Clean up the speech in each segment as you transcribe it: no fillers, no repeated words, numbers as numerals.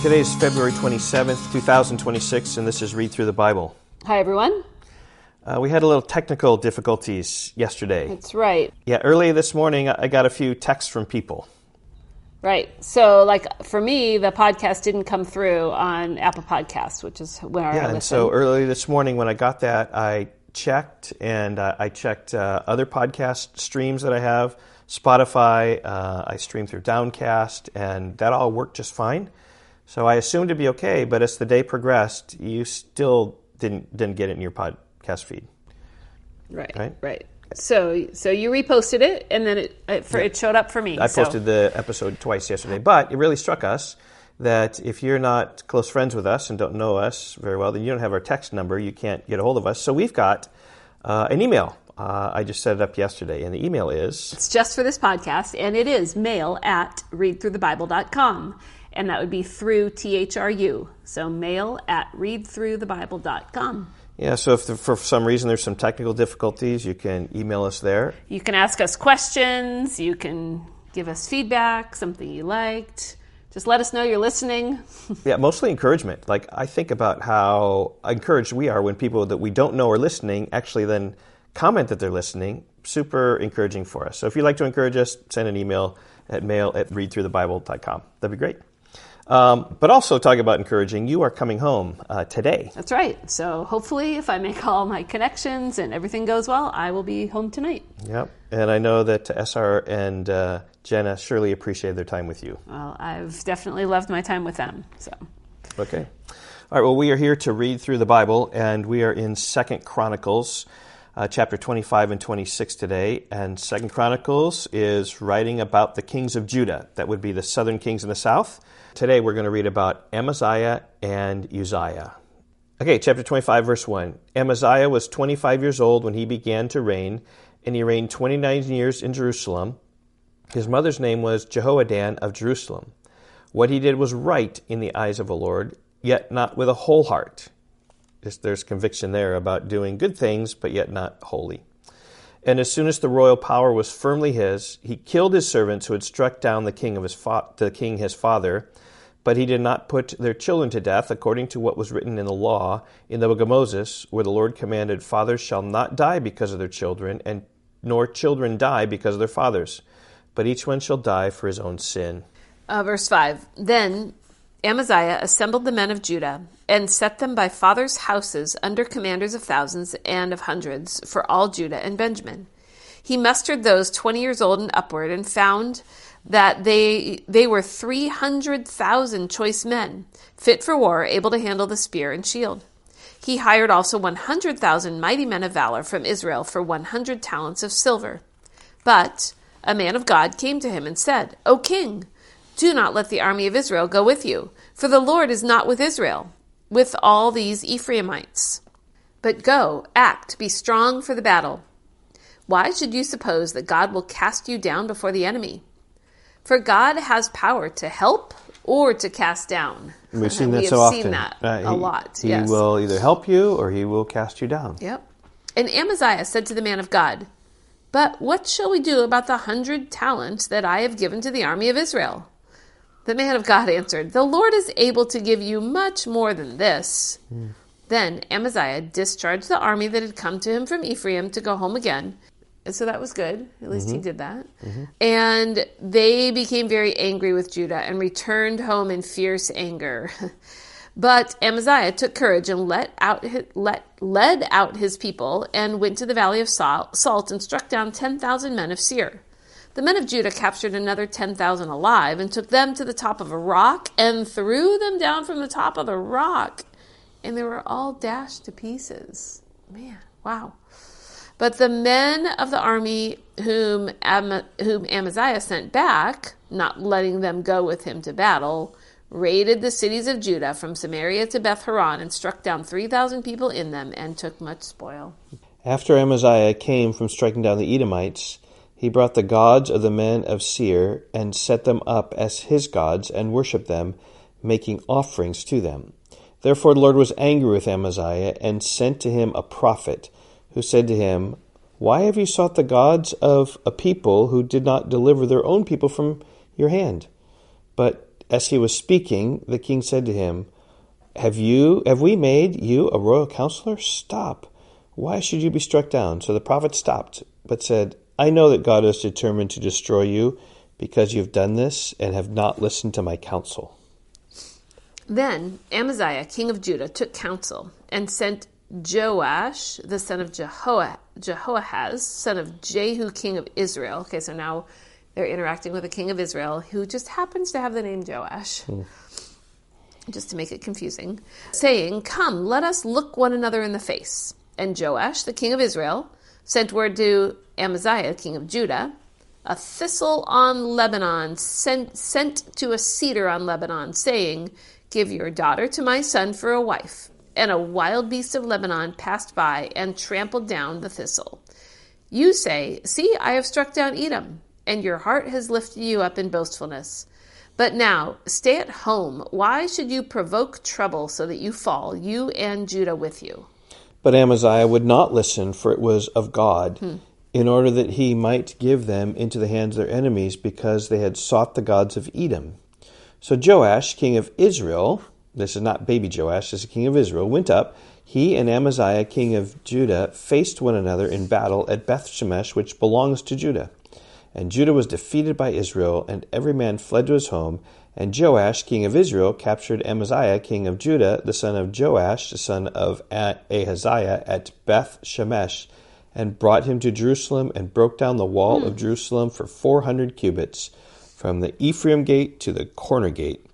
Today is February 27th, 2026, and this is Read Through the Bible. Hi, everyone. We had a little technical difficulties yesterday. That's right. Yeah, early this morning, I got a few texts from people. Right. So, for me, the podcast didn't come through on Apple Podcasts, which is where I listen. And so early this morning when I got that, I checked, and I checked other podcast streams that I have, Spotify, I streamed through Downcast, and that all worked just fine. So I assumed it'd be okay, but as the day progressed, you still didn't get it in your podcast feed. Right. So you reposted it, and then it showed up for me. I posted the episode twice yesterday, but it really struck us that if you're not close friends with us and don't know us very well, then you don't have our text number, you can't get a hold of us. So we've got an email. I just set it up yesterday, and the email is... It's just for this podcast, and it is mail@readthroughthebible.com. And that would be through THRU. So mail@readthroughthebible.com. Yeah, so if for some reason there's some technical difficulties, you can email us there. You can ask us questions. You can give us feedback, something you liked. Just let us know you're listening. Yeah, mostly encouragement. I think about how encouraged we are when people that we don't know are listening actually then comment that they're listening. Super encouraging for us. So if you'd like to encourage us, send an email at mail@readthroughthebible.com. That'd be great. But also talking about encouraging, you are coming home today. That's right. So hopefully if I make all my connections and everything goes well, I will be home tonight. Yep. And I know that SR and Jenna surely appreciated their time with you. Well, I've definitely loved my time with them. So. Okay. All right. Well, we are here to read through the Bible, and we are in 2 Chronicles, chapter 25 and 26 today. And 2 Chronicles is writing about the kings of Judah. That would be the southern kings in the south. Today we're going to read about Amaziah and Uzziah. Okay, chapter 25, verse 1. Amaziah was 25 years old when he began to reign, and he reigned 29 years in Jerusalem. His mother's name was Jehoaddan of Jerusalem. What he did was right in the eyes of the Lord, yet not with a whole heart. There's conviction there about doing good things, but yet not holy. And as soon as the royal power was firmly his, he killed his servants who had struck down the king his father, but he did not put their children to death, according to what was written in the law in the book of Moses, where the Lord commanded, fathers shall not die because of their children, and nor children die because of their fathers, but each one shall die for his own sin. Verse 5, Then Amaziah assembled the men of Judah and set them by fathers' houses under commanders of thousands and of hundreds for all Judah and Benjamin. He mustered those 20 years old and upward and found that they were 300,000 choice men, fit for war, able to handle the spear and shield. He hired also 100,000 mighty men of valor from Israel for 100 talents of silver. But a man of God came to him and said, O king, do not let the army of Israel go with you, for the Lord is not with Israel, with all these Ephraimites. But go, act, be strong for the battle. Why should you suppose that God will cast you down before the enemy? For God has power to help or to cast down. We've seen that so often. We have seen that a lot. He will either help you or he will cast you down. Yep. And Amaziah said to the man of God, But what shall we do about the 100 talents that I have given to the army of Israel? The man of God answered, The Lord is able to give you much more than this. Then Amaziah discharged the army that had come to him from Ephraim to go home again. And so that was good. At least he did that. And they became very angry with Judah and returned home in fierce anger. But Amaziah took courage and led out his people and went to the valley of Salt and struck down 10,000 men of Seir. The men of Judah captured another 10,000 alive and took them to the top of a rock and threw them down from the top of the rock. And they were all dashed to pieces. Man, wow. But the men of the army whom Amaziah sent back, not letting them go with him to battle, raided the cities of Judah from Samaria to Beth-horon and struck down 3,000 people in them and took much spoil. After Amaziah came from striking down the Edomites, he brought the gods of the men of Seir and set them up as his gods and worshipped them, making offerings to them. Therefore the Lord was angry with Amaziah and sent to him a prophet who said to him, Why have you sought the gods of a people who did not deliver their own people from your hand? But as he was speaking, the king said to him, Have we made you a royal counselor? Stop. Why should you be struck down? So the prophet stopped, but said, I know that God is determined to destroy you because you have done this and have not listened to my counsel. Then Amaziah, king of Judah, took counsel and sent Joash, the son of Jehoahaz, son of Jehu, king of Israel. Okay, so now they're interacting with a king of Israel who just happens to have the name Joash, just to make it confusing, saying, Come, let us look one another in the face. And Joash, the king of Israel, sent word to Amaziah, king of Judah, a thistle on Lebanon sent to a cedar on Lebanon, saying, Give your daughter to my son for a wife. And a wild beast of Lebanon passed by and trampled down the thistle. You say, See, I have struck down Edom, and your heart has lifted you up in boastfulness. But now, stay at home. Why should you provoke trouble so that you fall, you and Judah with you? But Amaziah would not listen, for it was of God, in order that he might give them into the hands of their enemies, because they had sought the gods of Edom. So Joash, king of Israel, this is not baby Joash, this is king of Israel, went up. He and Amaziah, king of Judah, faced one another in battle at Beth-shemesh, which belongs to Judah. And Judah was defeated by Israel, and every man fled to his home. And Joash, king of Israel, captured Amaziah, king of Judah, the son of Joash, the son of Ahaziah, at Beth-shemesh, and brought him to Jerusalem, and broke down the wall of Jerusalem for 400 cubits, from the Ephraim gate to the corner gate.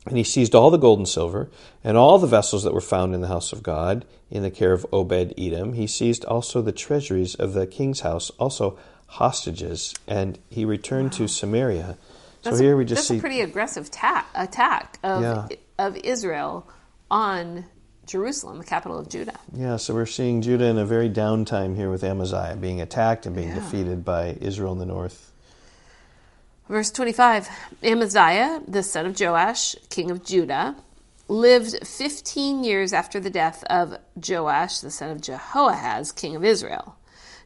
And he seized all the gold and silver, and all the vessels that were found in the house of God, in the care of Obed-Edom. He seized also the treasuries of the king's house, also hostages, and he returned to Samaria. So here we just see a pretty aggressive attack of Israel on Jerusalem, the capital of Judah. Yeah, so we're seeing Judah in a very downtime here with Amaziah, being attacked and being defeated by Israel in the north. Verse 25, Amaziah, the son of Joash, king of Judah, lived 15 years after the death of Joash, the son of Jehoahaz, king of Israel.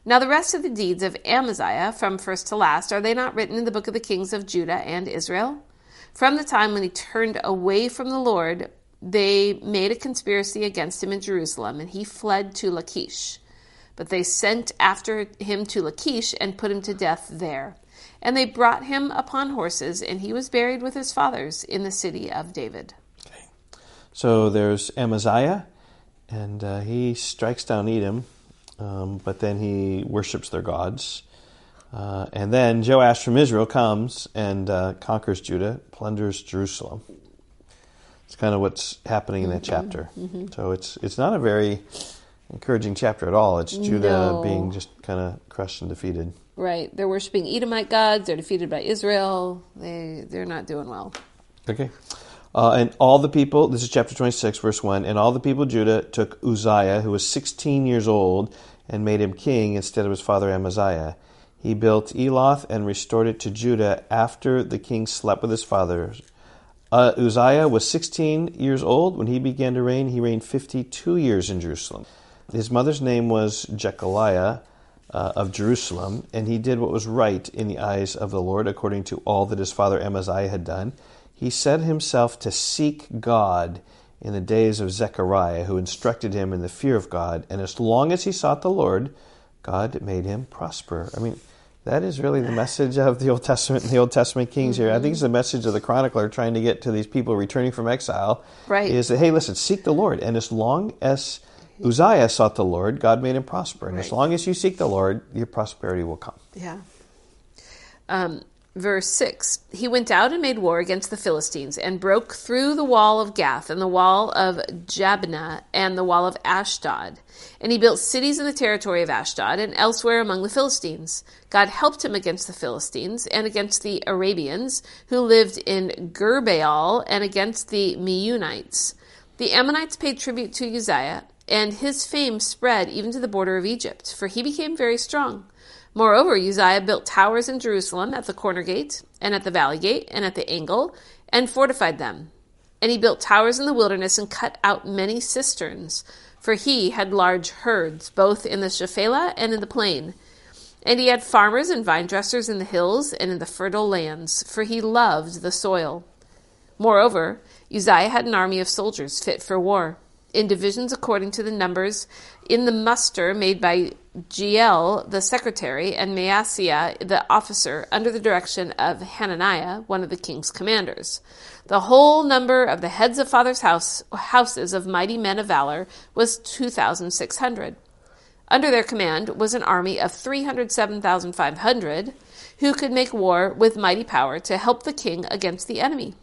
Now the rest of the deeds of Amaziah, from first to last, are they not written in the book of the kings of Judah and Israel? From the time when he turned away from the Lord, they made a conspiracy against him in Jerusalem, and he fled to Lachish. But they sent after him to Lachish and put him to death there. And they brought him upon horses, and he was buried with his fathers in the city of David. Okay. So there's Amaziah, and he strikes down Edom, but then he worships their gods. And then Joash from Israel comes and conquers Judah, plunders Jerusalem. It's kind of what's happening in that chapter. So it's not a very encouraging chapter at all. It's Judah being just kind of crushed and defeated. Right. They're worshiping Edomite gods. They're defeated by Israel. They're not doing well. Okay. And all the people, this is chapter 26, verse 1, and all the people of Judah took Uzziah, who was 16 years old, and made him king instead of his father Amaziah. He built Eloth and restored it to Judah after the king slept with his fathers. Uzziah was 16 years old when he began to reign. He reigned 52 years in Jerusalem. His mother's name was Jechaliah of Jerusalem, and he did what was right in the eyes of the Lord, according to all that his father Amaziah had done. He set himself to seek God in the days of Zechariah, who instructed him in the fear of God, and as long as he sought the Lord, God made him prosper. I mean, that is really the message of the Old Testament and the Old Testament kings here. I think it's the message of the chronicler trying to get to these people returning from exile, is that, hey, listen, seek the Lord, and as long as Uzziah sought the Lord, God made him prosper. And as long as you seek the Lord, your prosperity will come. Yeah. Verse 6, he went out and made war against the Philistines and broke through the wall of Gath and the wall of Jabneh and the wall of Ashdod. And he built cities in the territory of Ashdod and elsewhere among the Philistines. God helped him against the Philistines and against the Arabians who lived in Gurbaal and against the Meunites. The Ammonites paid tribute to Uzziah, and his fame spread even to the border of Egypt, for he became very strong. Moreover, Uzziah built towers in Jerusalem at the corner gate, and at the valley gate, and at the angle, and fortified them. And he built towers in the wilderness and cut out many cisterns, for he had large herds, both in the Shephelah and in the plain. And he had farmers and vine dressers in the hills and in the fertile lands, for he loved the soil. Moreover, Uzziah had an army of soldiers fit for war, in divisions according to the numbers in the muster made by Jeiel the secretary and Maaseiah the officer under the direction of Hananiah, one of the king's commanders. The whole number of the heads of fathers' houses of mighty men of valor was 2,600. Under their command was an army of 307,500 who could make war with mighty power to help the king against the enemy.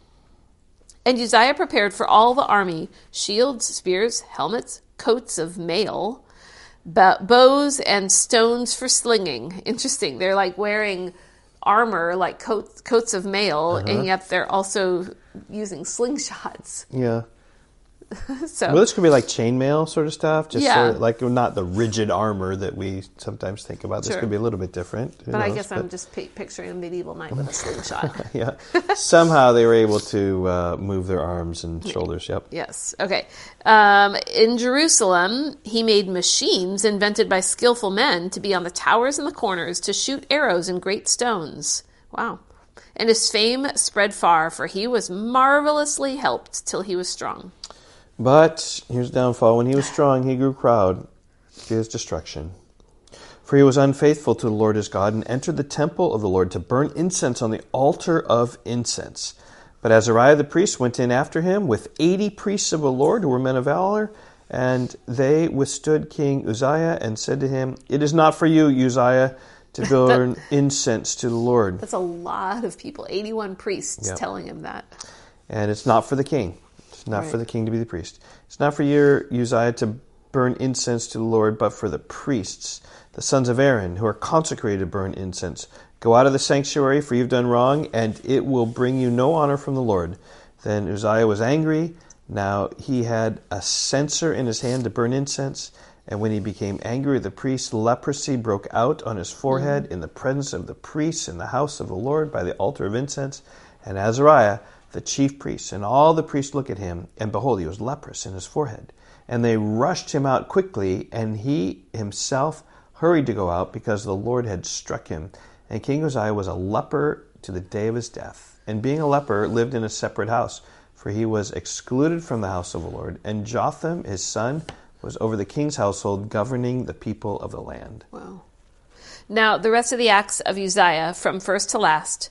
And Uzziah prepared for all the army shields, spears, helmets, coats of mail, bows, and stones for slinging. Interesting. They're like wearing armor, like coats of mail, and yet they're also using slingshots. Yeah. So, well, this could be like chainmail sort of stuff, just Yeah. sort of like not the rigid armor that we sometimes think about. This Sure. could be a little bit different. Who but I knows? guess I'm just picturing a medieval knight with a slingshot. Yeah. Somehow they were able to move their arms and shoulders. Yep. Yes. Okay. In Jerusalem, he made machines invented by skillful men to be on the towers and the corners to shoot arrows and great stones. Wow. And his fame spread far, for he was marvelously helped till he was strong. But here's the downfall. When he was strong, he grew proud to his destruction. For he was unfaithful to the Lord his God and entered the temple of the Lord to burn incense on the altar of incense. But Azariah the priest went in after him with 80 priests of the Lord who were men of valor, and they withstood King Uzziah and said to him, "It is not for you, Uzziah, to burn incense to the Lord." That's a lot of people, 81 priests telling him that. And it's not for the king. It's not for the king to be the priest. It's not for you, Uzziah, to burn incense to the Lord, but for the priests, the sons of Aaron, who are consecrated to burn incense. Go out of the sanctuary, for you've done wrong, and it will bring you no honor from the Lord. Then Uzziah was angry. Now he had a censer in his hand to burn incense, and when he became angry with the priests, leprosy broke out on his forehead in the presence of the priests in the house of the Lord by the altar of incense. And Azariah, the chief priest, and all the priests looked at him, and behold, he was leprous in his forehead. And they rushed him out quickly, and he himself hurried to go out, because the Lord had struck him. And King Uzziah was a leper to the day of his death, and being a leper, lived in a separate house, for he was excluded from the house of the Lord. And Jotham, his son, was over the king's household, governing the people of the land. Wow. Now, the rest of the acts of Uzziah, from first to last,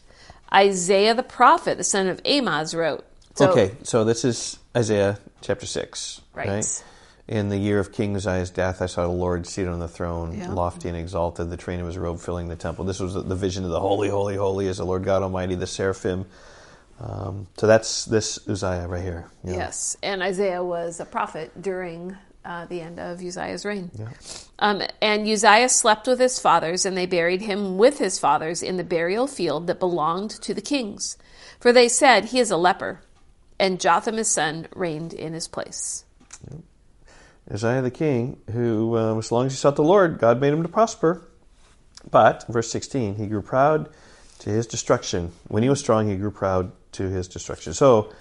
Isaiah the prophet, the son of Amoz, wrote. So this is Isaiah chapter 6. Right? In the year of King Uzziah's death, I saw the Lord seated on the throne, lofty and exalted, the train of his robe filling the temple. This was the vision of the holy, holy, holy is the Lord God Almighty, the seraphim. So that's this Uzziah right here. Yes, and Isaiah was a prophet during the end of Uzziah's reign. And Uzziah slept with his fathers, and they buried him with his fathers in the burial field that belonged to the kings. For they said, "He is a leper," and Jotham his son reigned in his place. Uzziah the king, who, as long as he sought the Lord, God made him to prosper. But, verse 16, he grew proud to his destruction. When he was strong, he grew proud to his destruction. So,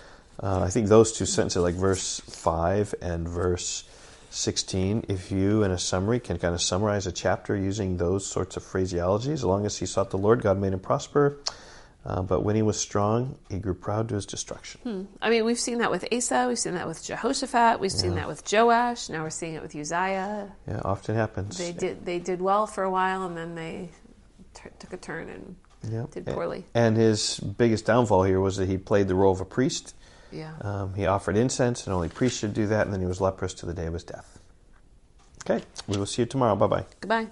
I think those two sentences, like verse 5 and verse 16, if you, in a summary, can kind of summarize a chapter using those sorts of phraseologies, as long as he sought the Lord, God made him prosper. But when he was strong, he grew proud to his destruction. I mean, we've seen that with Asa, we've seen that with Jehoshaphat, we've seen that with Joash, now we're seeing it with Uzziah. Yeah, often happens. They did well for a while, and then they took a turn and did poorly. And his biggest downfall here was that he played the role of a priest. Yeah. He offered incense, and only priests should do that, and then he was leprous to the day of his death. Okay, we will see you tomorrow. Bye-bye. Goodbye.